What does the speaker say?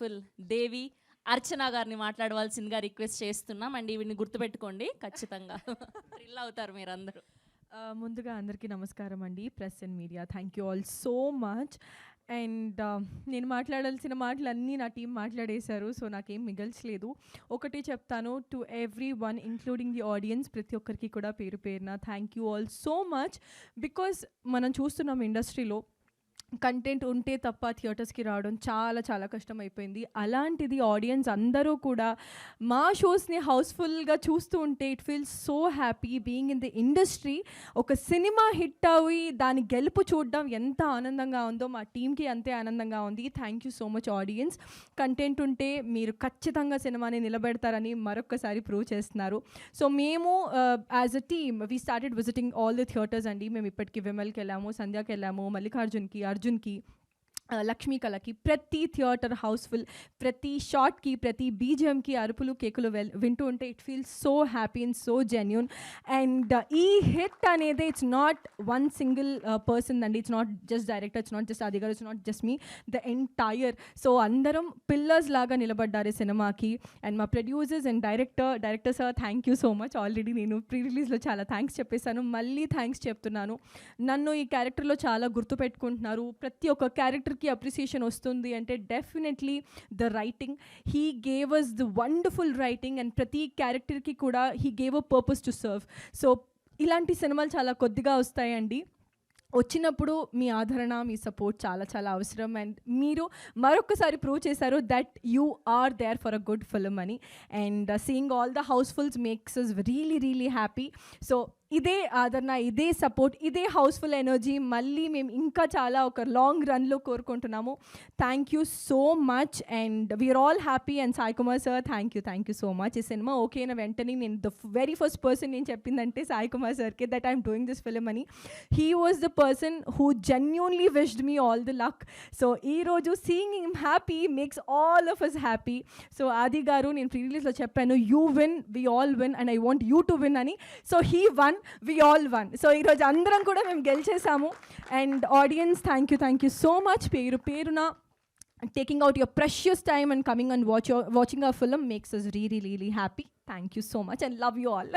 Beautiful దేవి అర్చన గారిని మాట్లాడవలసిందిగా request చేస్తున్నాం. అండ్ వీడిని గుర్తుపెట్టుకోండి, ఖచ్చితంగా థ్రిల్ అవుతారు మీరందరూ. ముందుగా అందరికీ నమస్కారం అండి, press and media. Thank you all so much. And నేను మాట్లాడాల్సిన మాటలన్నీ నా టీం మాట్లాడేశారు, సో నాకేం మిగల్చలేదు. ఒకటి చెప్తాను, to every one including the audience, ప్రతి ఒక్కరికి కూడా పేరు పేరున thank you all so much. Because మనం చూస్తున్నాం ఇండస్ట్రీలో కంటెంట్ ఉంటే తప్ప థియేటర్స్కి రావడం చాలా చాలా కష్టం అయిపోయింది. అలాంటిది ఆడియన్స్ అందరూ కూడా మా షోస్ని హౌస్ఫుల్గా చూస్తూ ఉంటే it feels so happy being in the industry. ఒక సినిమా హిట్ అవి దాని గెలుపు చూడడం ఎంత ఆనందంగా ఉందో మా టీంకి అంతే ఆనందంగా ఉంది. Thank you so much audience. Content ఉంటే మీరు ఖచ్చితంగా సినిమాని నిలబెడతారని మరొకసారి ప్రూవ్ చేస్తున్నారు. సో మేము as a team we started visiting all the theatres అండి. మేము ఇప్పటికి విమల్కి వెళ్ళాము, సంధ్యాకి వెళ్ళాము, మల్లికార్జున్కి, అర్జున్కి, లక్ష్మీ కళకి. ప్రతి థియేటర్ హౌస్ఫుల్, ప్రతి షాట్కి, ప్రతి బీజిఎంకి అరుపులు కేకులు వింటూ ఉంటే it feels so happy and so genuine. And ఈ హిట్ అనేది it's not one single person అండి, it's not just director, it's not just అదిగారు, it's not just me, the entire. So అందరం పిల్లర్స్ లాగా నిలబడ్డారు ఈ సినిమాకి. అండ్ మా producers and director sir thank you so much. Already నేను ప్రీ రిలీజ్లో చాలా థ్యాంక్స్ చెప్పేశాను, మళ్ళీ థ్యాంక్స్ చెప్తున్నాను. నన్ను ఈ క్యారెక్టర్లో చాలా గుర్తుపెట్టుకుంటున్నారు. ప్రతి ఒక్క క్యారెక్టర్ అప్రిసియేషన్ వస్తుంది అంటే definitely the writing. He gave us the wonderful writing and ప్రతి క్యారెక్టర్కి కూడా he gave a purpose to serve. So ఇలాంటి సినిమాలు చాలా కొద్దిగా వస్తాయండి. వచ్చినప్పుడు మీ ఆదరణ, మీ సపోర్ట్ చాలా చాలా అవసరం. అండ్ మీరు మరొకసారి ప్రూవ్ చేశారు that you are there for a good film అని. And seeing all the housefuls makes us really really happy. So ఇదే ఆదరణ, ఇదే సపోర్ట్, ఇదే హౌస్ఫుల్ ఎనర్జీ మళ్ళీ మేము ఇంకా చాలా ఒక లాంగ్ రన్లో కోరుకుంటున్నాము. Thank you so much. And we're all happy. And Sai Kumar sir thank you so much. ఈ సినిమా ఓకే అయిన వెంటనే నేను ద వెరీ ఫస్ట్ పర్సన్ నేను చెప్పిందంటే సాయి కుమార్ సార్కి that I'm doing this film అని. He was the person who genuinely wished me all the luck. So ఈరోజు seeing him happy makes all of us happy. So Adi గారు, నేను ప్రీ రిలీజ్లో చెప్పాను you win, we all win and I want you to win అని. So he won, we all won. So ఈరోజు అందరం కూడా మేము గెలిచేసాము. And audience thank you so much. పేరున taking out your precious time and coming and watching our film makes us really really happy. Thank you so much and love you all.